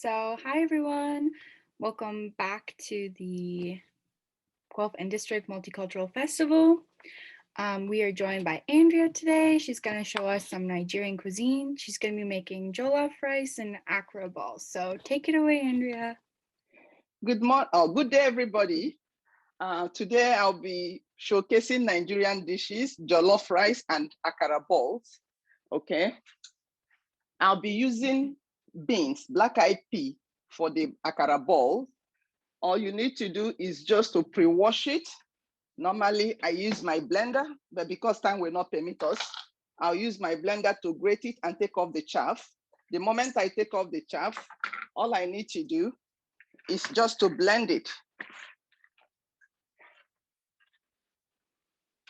So hi everyone, welcome back to the 12th and District Multicultural Festival. We are joined by Andrea today. She's going to show us some Nigerian cuisine. She's going to be making jollof rice and akra balls. So take it away, Andrea. Good day, everybody. Today I'll be showcasing Nigerian dishes, jollof rice and akara balls. Okay. I'll be using beans, black-eyed pea for the akara ball. All you need to do is just to pre-wash it. Normally I use my blender, but because time will not permit us, I'll use my blender to grate it and take off the chaff. The moment I take off the chaff, all I need to do is just to blend it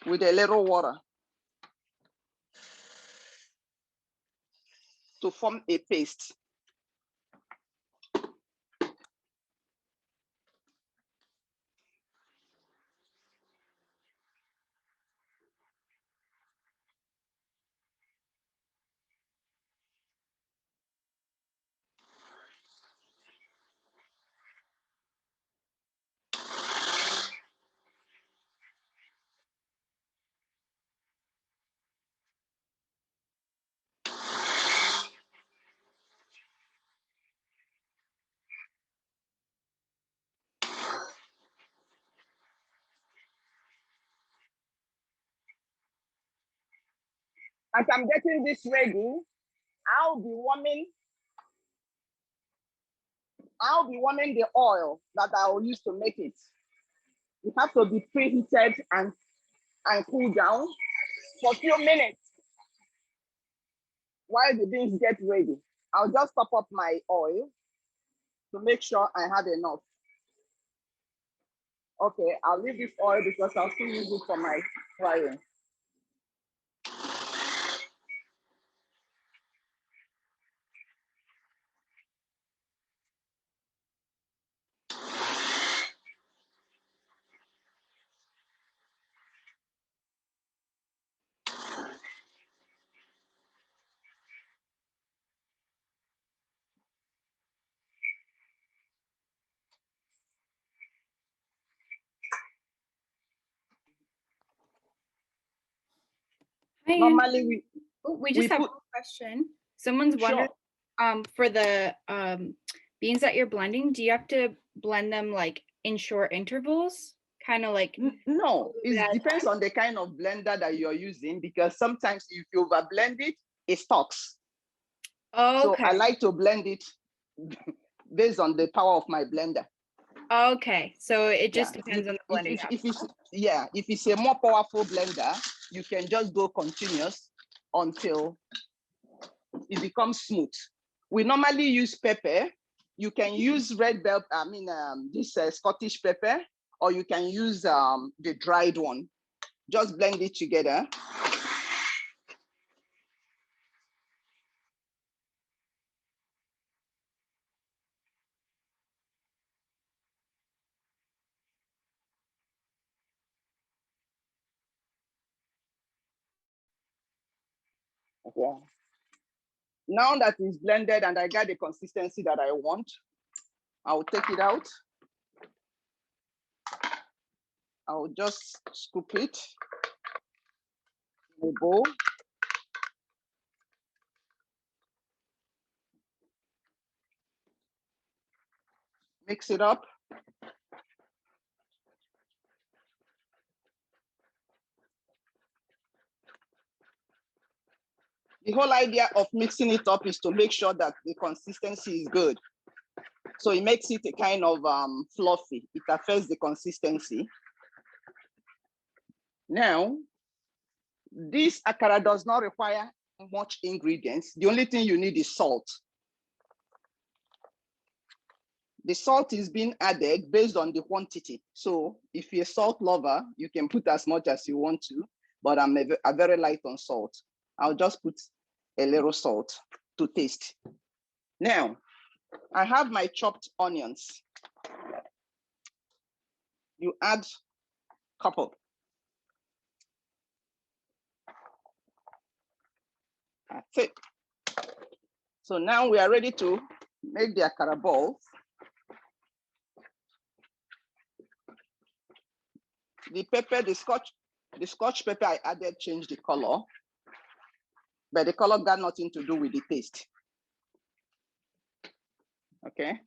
with a little water to form a paste. As I'm getting this ready, I'll be warming the oil that I will use to make it. It has to be preheated and cool down for a few minutes while the beans get ready. I'll just top up my oil to make sure I have enough. Okay, I'll leave this oil because I'll still use it for my frying. Hi, Normally we just have one question. Someone's wondering, for the beans that you're blending, do you have to blend them like in short intervals? Kind of like no, it depends on the kind of blender that you're using, because sometimes if you over blend it, it stalks. Oh, okay. So I like to blend it based on the power of my blender. Okay, so it just depends on the blending. If it's a more powerful blender, you can just go continuous until it becomes smooth. We normally use pepper. You can use red bell, this Scottish pepper, or you can use the dried one. Just blend it together. Okay. Now that it's blended and I got the consistency that I want, I'll take it out. I'll just scoop it in a bowl. Mix it up. The whole idea of mixing it up is to make sure that the consistency is good. So it makes it a kind of fluffy. It affects the consistency. Now, this akara does not require much ingredients. The only thing you need is salt. The salt is being added based on the quantity. So if you're a salt lover, you can put as much as you want to, but I'm very light on salt. I'll just put a little salt to taste. Now, I have my chopped onions. You add a couple. That's it. So now we are ready to make the akara balls. The pepper, the scotch pepper I added changed the color, but the color got nothing to do with the taste. Okay,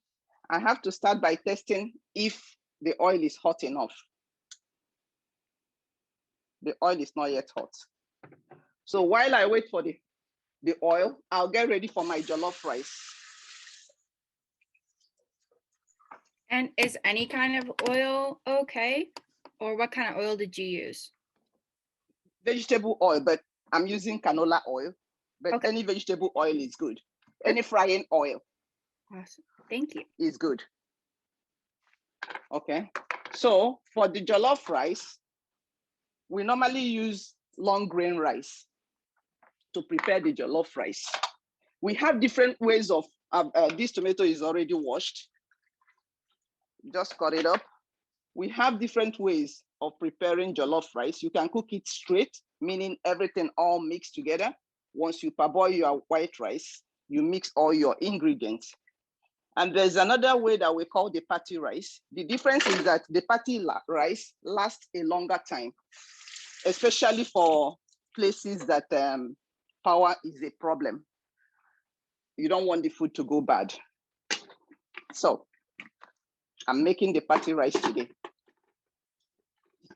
I have to start by testing if the oil is hot enough. The oil is not yet hot. So while I wait for the oil, I'll get ready for my jollof rice. And is any kind of oil okay? Or what kind of oil did you use? Vegetable oil, but I'm using canola oil, but Okay. any vegetable oil is good. Any frying oil. Awesome. Thank you. Is good. Okay. So for the jollof rice, we normally use long grain rice to prepare the jollof rice. We have different ways of, this tomato is already washed. Just cut it up. We have different ways of preparing jollof rice. You can cook it straight, meaning everything all mixed together. Once you parboil your white rice, you mix all your ingredients. And there's another way that we call the party rice. The difference is that the party rice lasts a longer time, especially for places that power is a problem. You don't want the food to go bad. So I'm making the party rice today.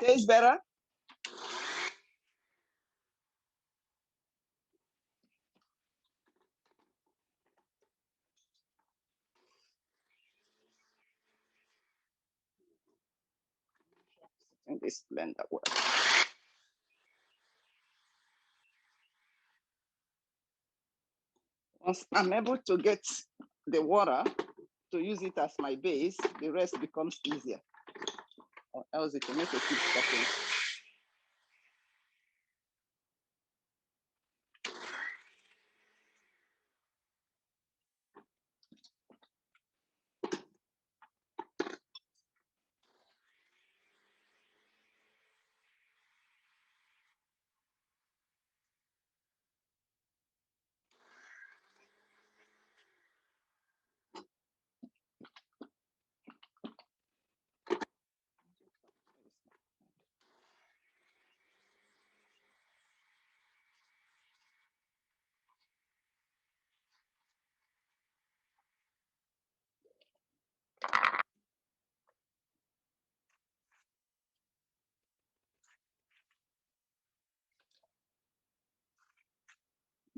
Tastes better. And this blender works. Once I'm able to get the water to use it as my base, the rest becomes easier. Or else the tomato keeps stopping.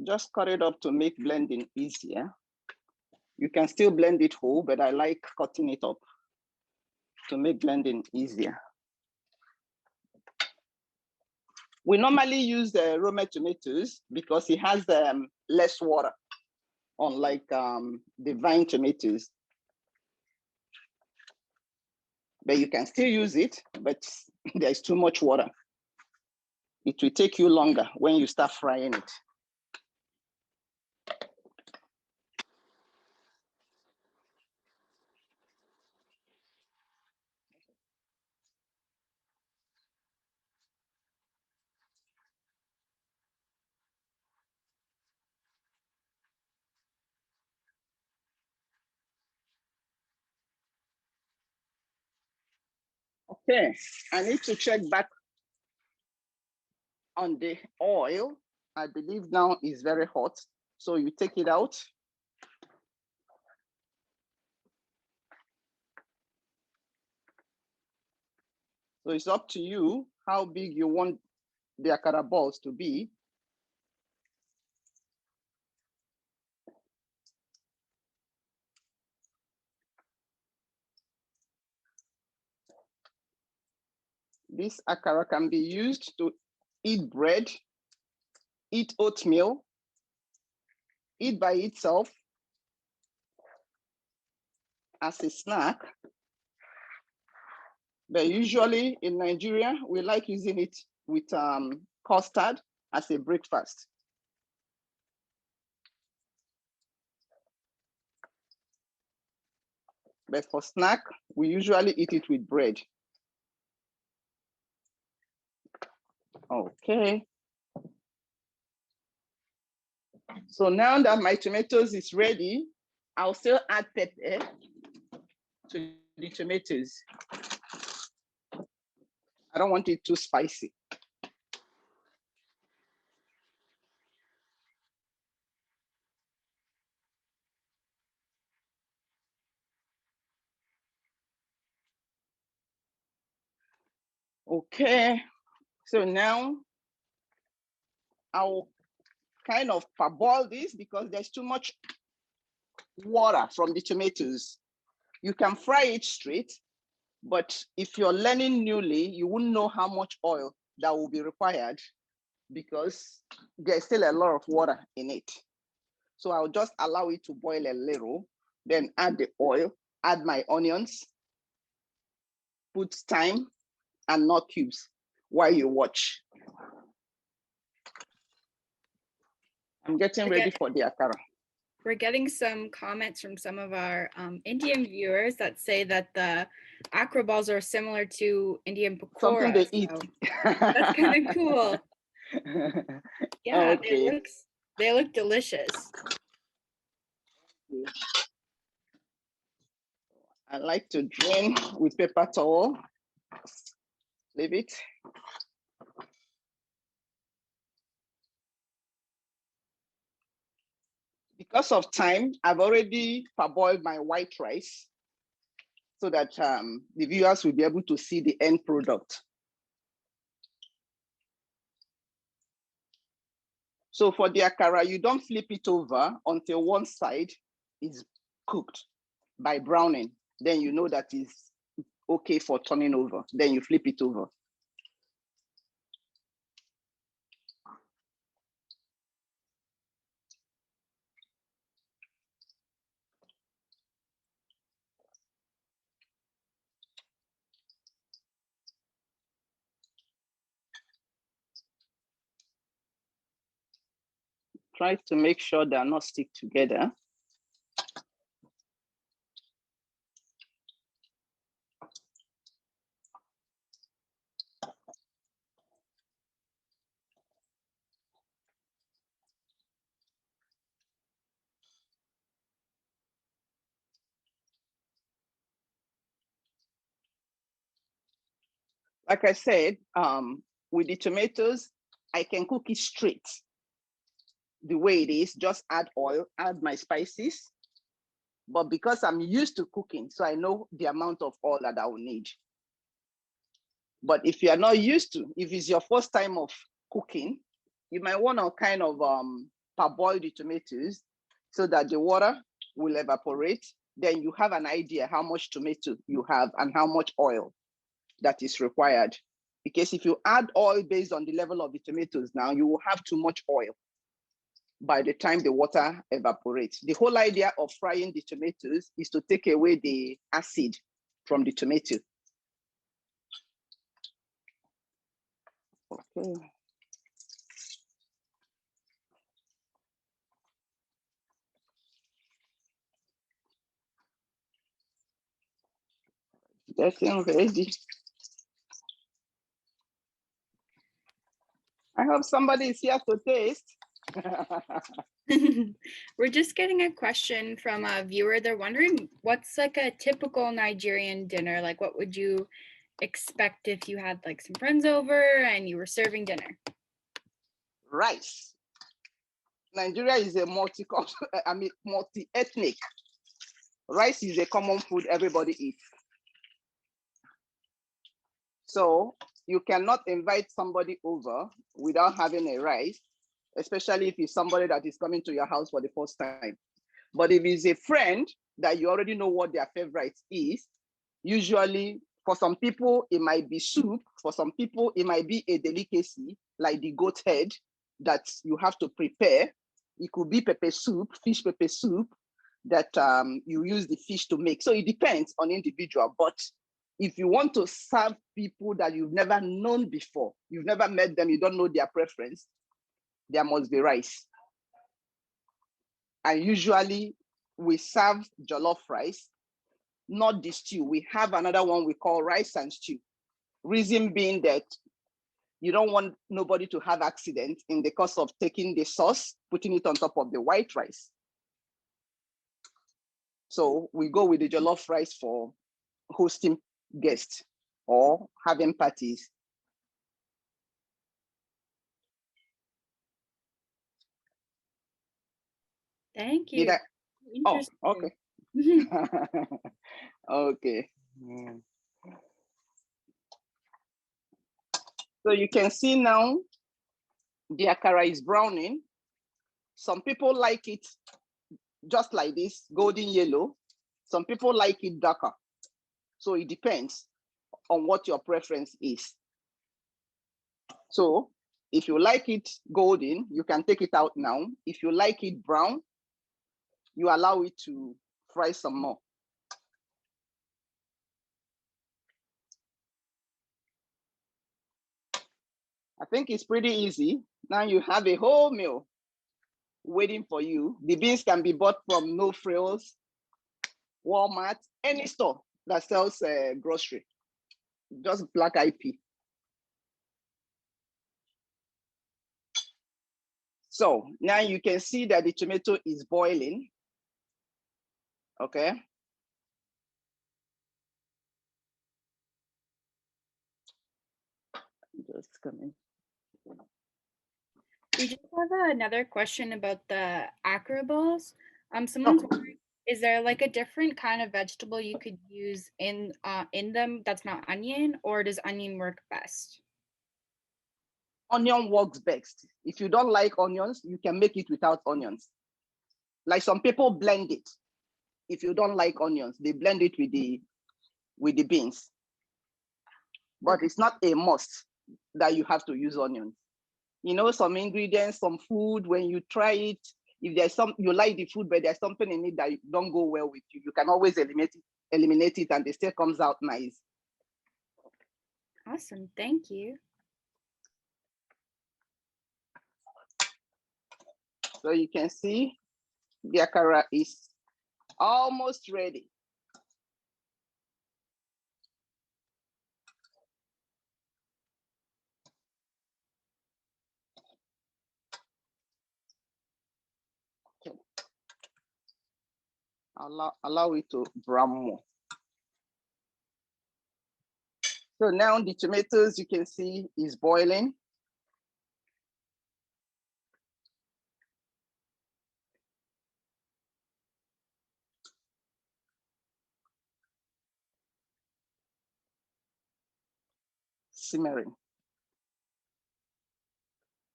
Just cut it up to make blending easier. You can still blend it whole, but I like cutting it up to make blending easier. We normally use the Roma tomatoes because it has less water, unlike the vine tomatoes. But you can still use it, but there's too much water. It will take you longer when you start frying it. Okay, I need to check back on the oil. I believe now is very hot. So you take it out. So it's up to you how big you want the akara balls to be. This akara can be used to eat bread, eat oatmeal, eat by itself as a snack. But usually in Nigeria, we like using it with custard as a breakfast. But for snack, we usually eat it with bread. Okay. So now that my tomatoes is ready, I'll still add pepper to the tomatoes. I don't want it too spicy. Okay, so now I'll kind of parboil this because there's too much water from the tomatoes. You can fry it straight, but if you're learning newly, you wouldn't know how much oil that will be required because there's still a lot of water in it. So I'll just allow it to boil a little, then add the oil, add my onions, put thyme and nut cubes while you watch. I'm getting ready for the akara. We're getting some comments from some of our Indian viewers that say that the akara balls are similar to Indian pakora. Something they eat. So that's kind of cool. Yeah, okay. they look delicious. I like to drain with paper towel. Leave it. Because of time, I've already parboiled my white rice so that the viewers will be able to see the end product. So for the akara, you don't flip it over until one side is cooked by browning. Then you know that it's okay for turning over. Then you flip it over. Try to make sure they're not stick together. Like I said, with the tomatoes, I can cook it straight the way it is, just add oil, add my spices. But because I'm used to cooking, so I know the amount of oil that I will need. But if you are not used to, if it's your first time of cooking, you might want to kind of parboil the tomatoes so that the water will evaporate. Then you have an idea how much tomato you have and how much oil that is required. Because if you add oil based on the level of the tomatoes now, you will have too much oil by the time the water evaporates. The whole idea of frying the tomatoes is to take away the acid from the tomato. Okay. Getting ready. I hope somebody is here to taste. We're just getting a question from a viewer. They're wondering what's like a typical Nigerian dinner? Like what would you expect if you had like some friends over and you were serving dinner? Rice. Nigeria is a multi-ethnic. Rice is a common food everybody eats. So you cannot invite somebody over without having a rice, especially if it's somebody that is coming to your house for the first time. But if it's a friend that you already know what their favorite is, usually for some people, it might be soup. For some people, it might be a delicacy like the goat head that you have to prepare. It could be pepper soup, fish pepper soup that you use the fish to make. So it depends on individual. But if you want to serve people that you've never known before, you've never met them, you don't know their preference, there must be rice. And usually we serve jollof rice, not the stew. We have another one we call rice and stew. Reason being that you don't want nobody to have accident in the course of taking the sauce, putting it on top of the white rice. So we go with the jollof rice for hosting guests or having parties. Thank Did you. I? Oh, Interesting. okay. Okay. So you can see now the akara is browning. Some people like it just like this, golden yellow. Some people like it darker. So it depends on what your preference is. So if you like it golden, you can take it out now. If you like it brown, you allow it to fry some more. I think it's pretty easy. Now you have a whole meal waiting for you. The beans can be bought from No Frills, Walmart, any store that sells grocery, just black eyed pea. So now you can see that the tomato is boiling. Okay. Just coming. We just have another question about the akara balls. Someone's wondering, is there like a different kind of vegetable you could use in them that's not onion, or does onion work best? Onion works best. If you don't like onions, you can make it without onions. Like some people blend it. If you don't like onions, they blend it with the beans. But it's not a must that you have to use onions. You know, some ingredients, some food, when you try it, if there's some, you like the food, but there's something in it that don't go well with you, you can always eliminate it and it still comes out nice. Awesome, thank you. So you can see the akara is almost ready. Okay. Allow it to brown more. So now the tomatoes, you can see, is boiling. Simmering.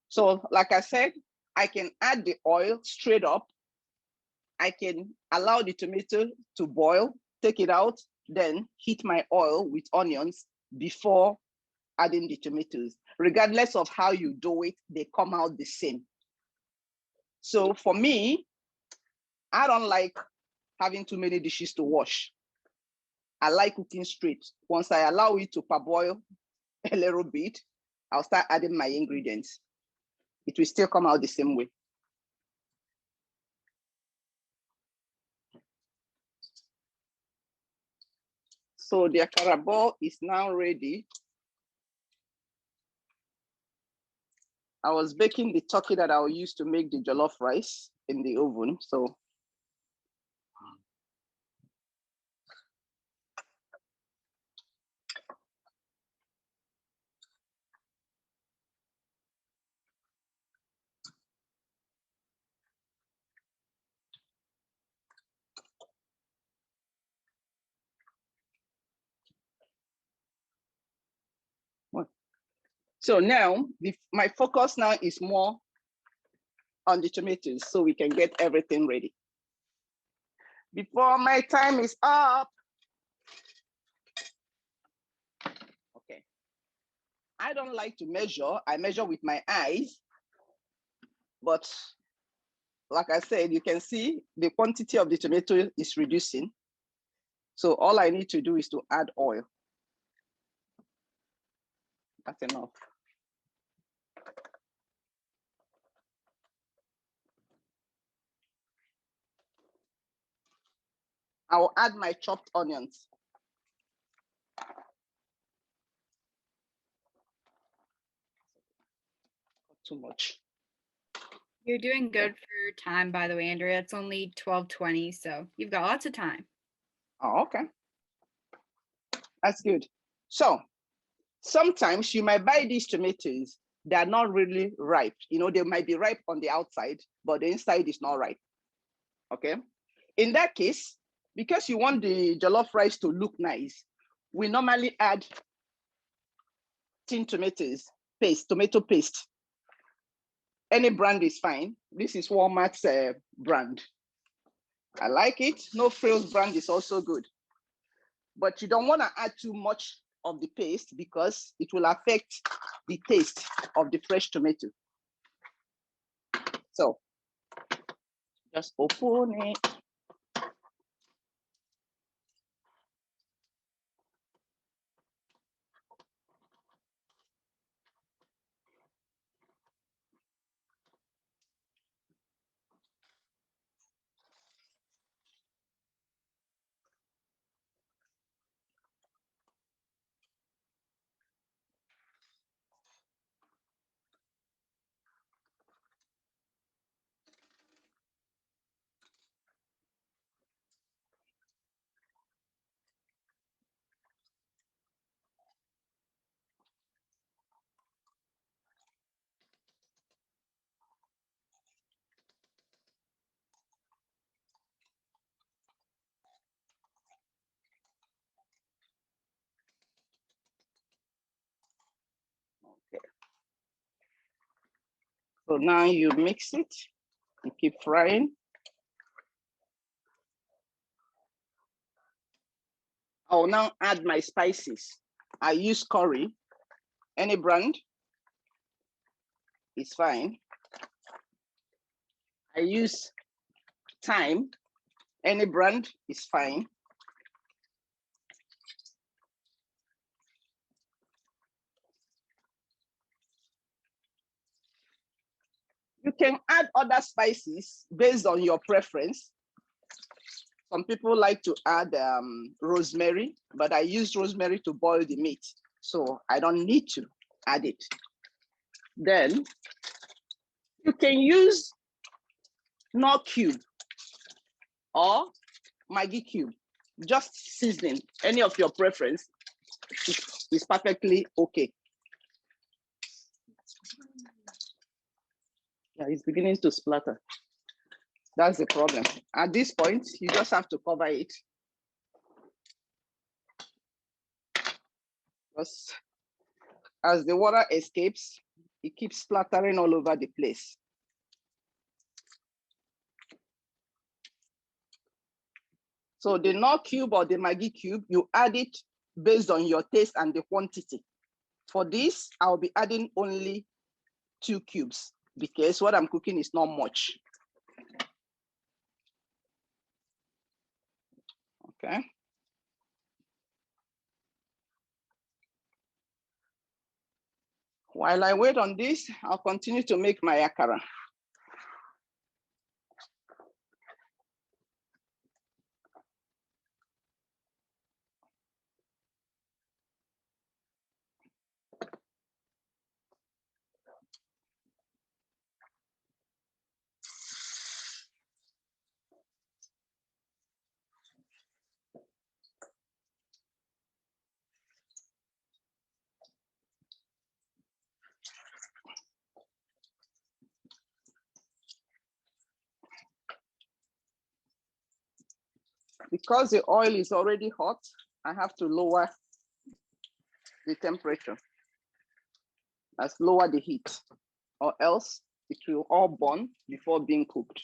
So like I said, I can add the oil straight up. I can allow the tomato to boil, take it out, then heat my oil with onions before adding the tomatoes. Regardless of how you do it, they come out the same. So for me, I don't like having too many dishes to wash. I like cooking straight. Once I allow it to parboil a little bit, I'll start adding my ingredients. It will still come out the same way. So the akara ball is now ready. I was baking the turkey that I will use to make the jollof rice in the oven. So now my focus now is more on the tomatoes so we can get everything ready. Before my time is up. Okay. I don't like to measure. I measure with my eyes. But like I said, you can see the quantity of the tomato is reducing. So all I need to do is to add oil. That's enough. I will add my chopped onions. Too much. You're doing good for time, by the way, Andrea. It's only 12:20, so you've got lots of time. Oh, okay. That's good. So sometimes you might buy these tomatoes. They are not really ripe. You know, they might be ripe on the outside, but the inside is not ripe. Okay. In that case, because you want the jollof rice to look nice, we normally add tin tomatoes paste, tomato paste. Any brand is fine. This is Walmart's brand. I like it. No Frills brand is also good. But you don't want to add too much of the paste because it will affect the taste of the fresh tomato. So just open it. Okay. So now you mix it and keep frying. I'll now add my spices. I use curry. Any brand is fine. I use thyme. Any brand is fine. You can add other spices based on your preference. Some people like to add rosemary, but I use rosemary to boil the meat, so I don't need to add it. Then you can use Knorr cube or Maggi cube, just seasoning, any of your preference is perfectly okay. Yeah, it's beginning to splatter. That's the problem. At this point, you just have to cover it. Because as the water escapes, it keeps splattering all over the place. So the Knorr cube or the Maggi cube, you add it based on your taste and the quantity. For this, I'll be adding only 2 cubes because what I'm cooking is not much. Okay. While I wait on this, I'll continue to make my akara. Because the oil is already hot, I have to lower the temperature. Let's lower the heat, or else it will all burn before being cooked.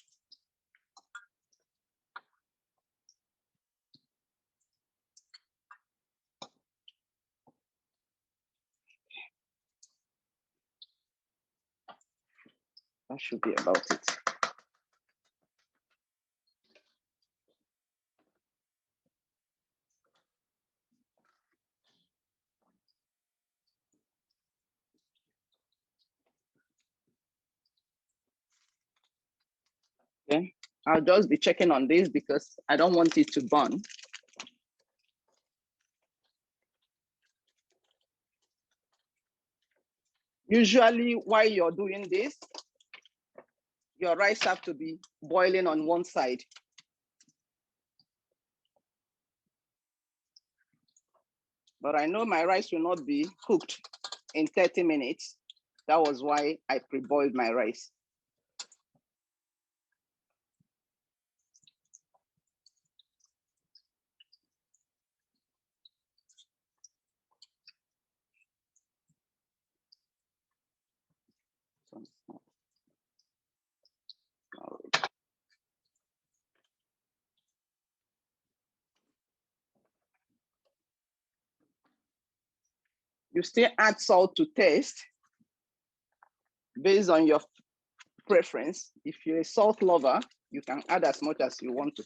That should be about it. Okay, I'll just be checking on this because I don't want it to burn. Usually while you're doing this, your rice have to be boiling on one side. But I know my rice will not be cooked in 30 minutes. That was why I pre-boiled my rice. You still add salt to taste based on your preference. If you're a salt lover, you can add as much as you want to.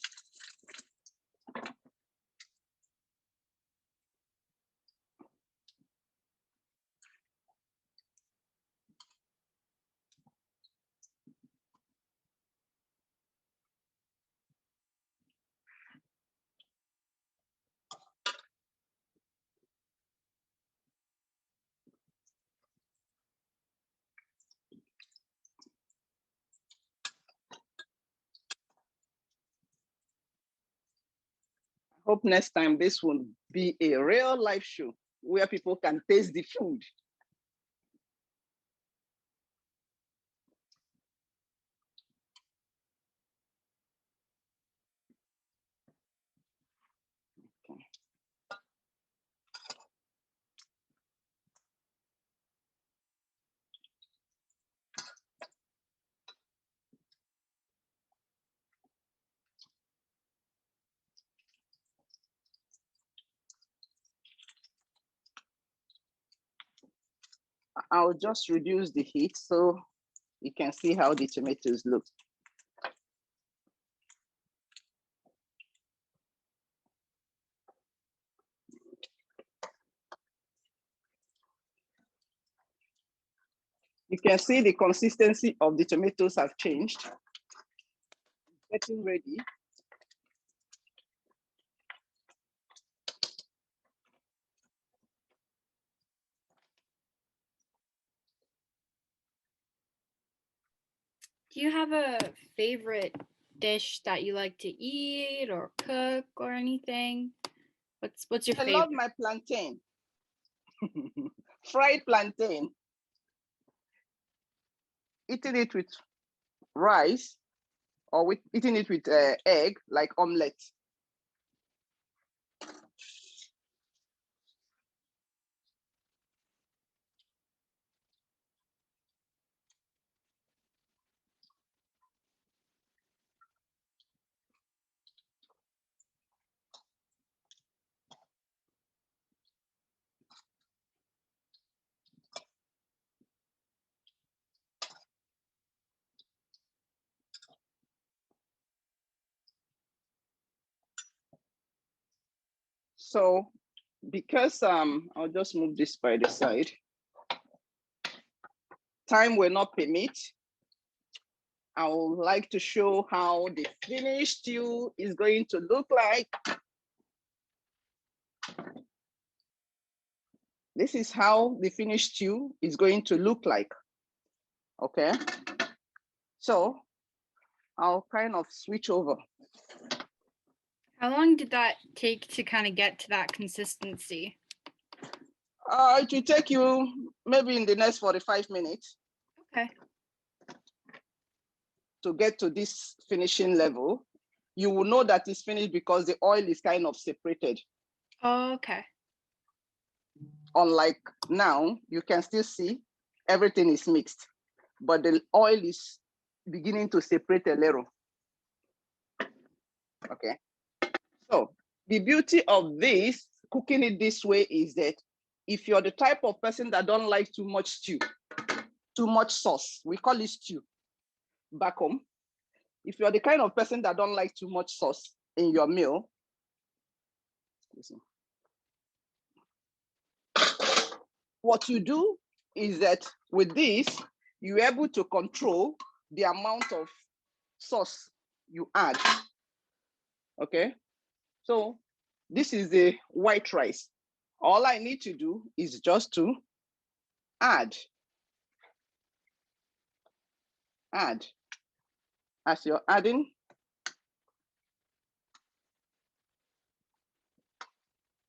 Hope next time this will be a real live show where people can taste the food. Okay. I'll just reduce the heat so you can see how the tomatoes look. You can see the consistency of the tomatoes have changed. Getting ready. Do you have a favorite dish that you like to eat or cook or anything? What's your favorite? I love my plantain. Fried plantain. Eating it with rice or with eating it with egg, like omelette. So because I'll just move this by the side. Time will not permit. I would like to show how the finished stew is going to look like. This is how the finished stew is going to look like. Okay. So I'll kind of switch over. How long did that take to kind of get to that consistency? It will take you maybe in the next 45 minutes. Okay. To get to this finishing level. You will know that it's finished because the oil is kind of separated. Oh, okay. Unlike now, you can still see everything is mixed, but the oil is beginning to separate a little. Okay. So the beauty of this, cooking it this way, is that if you're the type of person that don't like too much stew, too much sauce, we call it stew back home. If you're the kind of person that don't like too much sauce in your meal, what you do is that with this, you're able to control the amount of sauce you add. Okay, so this is the white rice. All I need to do is just to add. As you're adding,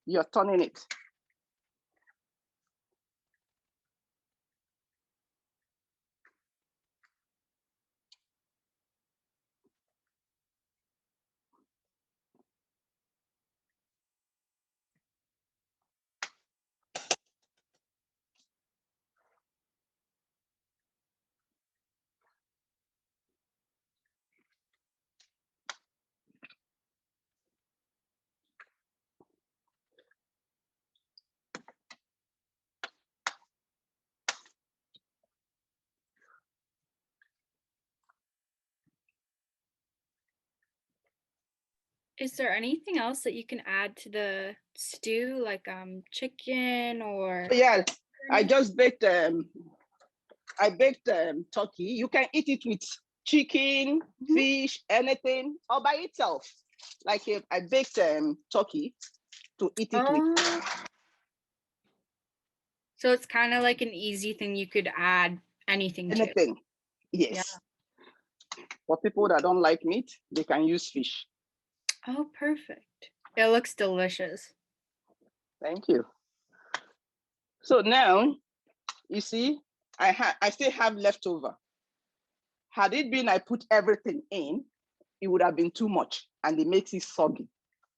you're turning it. Is there anything else that you can add to the stew, like chicken or? Yeah, I just baked turkey. You can eat it with chicken, fish, anything, or by itself. Like I baked turkey to eat it with. So it's kind of like an easy thing you could add anything to. Anything, yes. Yeah. For people that don't like meat, they can use fish. Oh, perfect. It looks delicious. Thank you. So now, you see, I still have leftover. Had it been I put everything in, it would have been too much and it makes it soggy.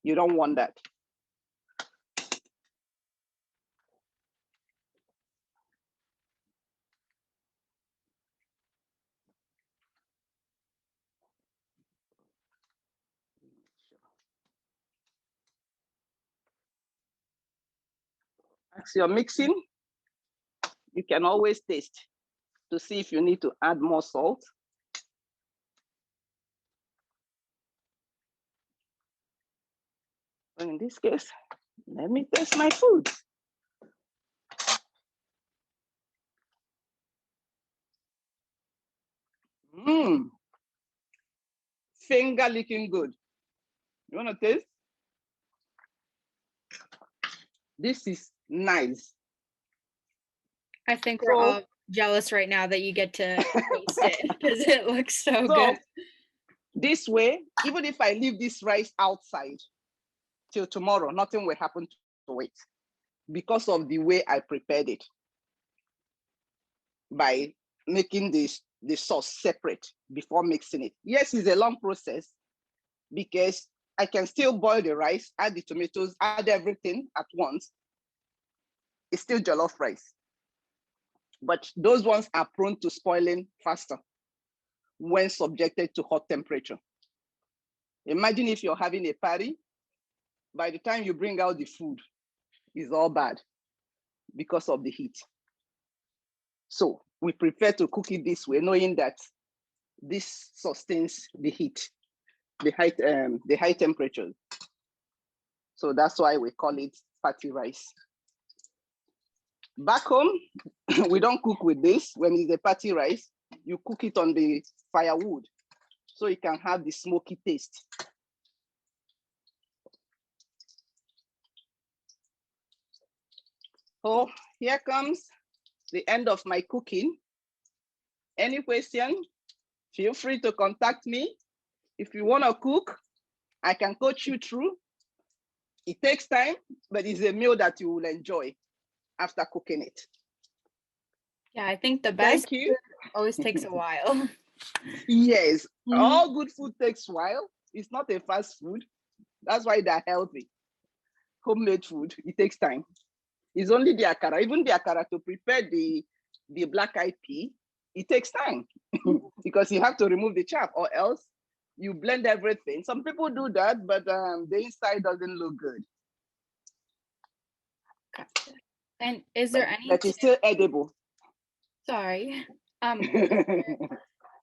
You don't want that. As you're mixing, you can always taste to see if you need to add more salt. But in this case, let me taste my food. Mmm. Finger licking good. You want to taste? This is nice. I think we're all jealous right now that you get to taste it because it looks so good. This way, even if I leave this rice outside till tomorrow, nothing will happen to it because of the way I prepared it by making the sauce separate before mixing it. Yes, it's a long process because I can still boil the rice, add the tomatoes, add everything at once. It's still jollof rice. But those ones are prone to spoiling faster when subjected to hot temperature. Imagine if you're having a party, by the time you bring out the food, it's all bad because of the heat. So we prefer to cook it this way, knowing that this sustains the heat, the high temperatures. So that's why we call it party rice. Back home, we don't cook with this. When it's a party rice, you cook it on the firewood so it can have the smoky taste. Oh, here comes the end of my cooking. Any question, feel free to contact me. If you want to cook, I can coach you through. It takes time, but it's a meal that you will enjoy after cooking it. Yeah, I think the best food always takes a while. Yes, all good food takes a while. It's not a fast food. That's why they're healthy. Homemade food, it takes time. It's only the akara. Even the akara, to prepare the black-eyed pea, it takes time because you have to remove the chaff, or else you blend everything. Some people do that, but the inside doesn't look good. Gotcha. And is there any? But it's still edible. Sorry.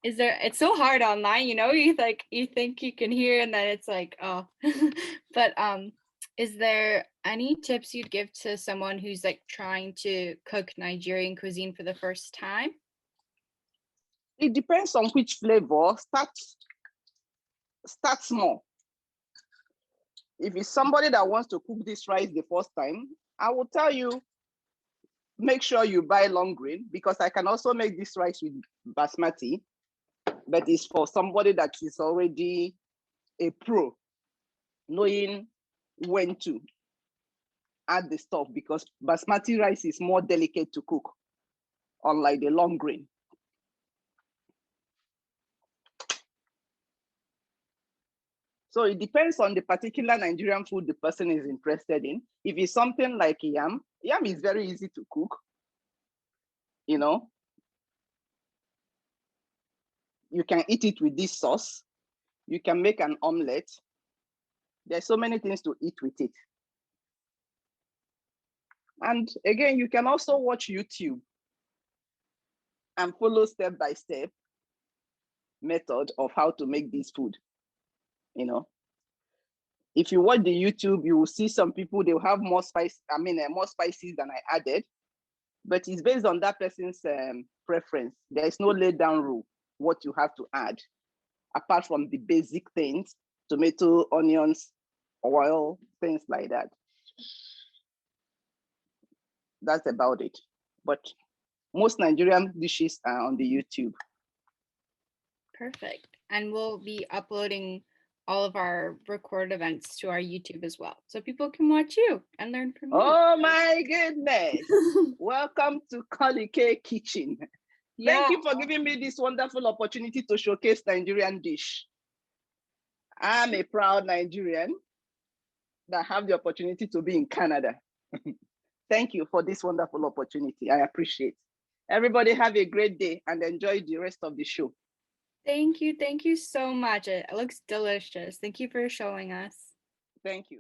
Is there? It's so hard online, you know. You think you can hear, and then it's like, oh. But is there any tips you'd give to someone who's like trying to cook Nigerian cuisine for the first time? It depends on which flavor. Start small. If it's somebody that wants to cook this rice the first time, I will tell you, make sure you buy long grain, because I can also make this rice with basmati. but it's for somebody that is already a pro, knowing when to add the stuff, because basmati rice is more delicate to cook, unlike the long grain. So it depends on the particular Nigerian food the person is interested in. If it's something like yam, yam is very easy to cook. You know, you can eat it with this sauce. You can make an omelette. There's so many things to eat with it. And again, you can also watch YouTube and follow step-by-step method of how to make this food. You know, if you watch the YouTube, you will see some people, they'll have more spice, more spices than I added, but it's based on that person's preference. There is no laid down rule what you have to add, apart from the basic things, tomato, onions, oil, things like that. That's about it. But most Nigerian dishes are on the YouTube. Perfect. And we'll be uploading all of our record events to our YouTube as well, so people can watch you and learn from you. Oh my goodness. Welcome to Kolike Kitchen. Yeah. Thank you for giving me this wonderful opportunity to showcase Nigerian dish. I'm a proud Nigerian that have the opportunity to be in Canada. Thank you for this wonderful opportunity. I appreciate. Everybody have a great day and enjoy the rest of the show. Thank you. Thank you so much. It looks delicious. Thank you for showing us. Thank you.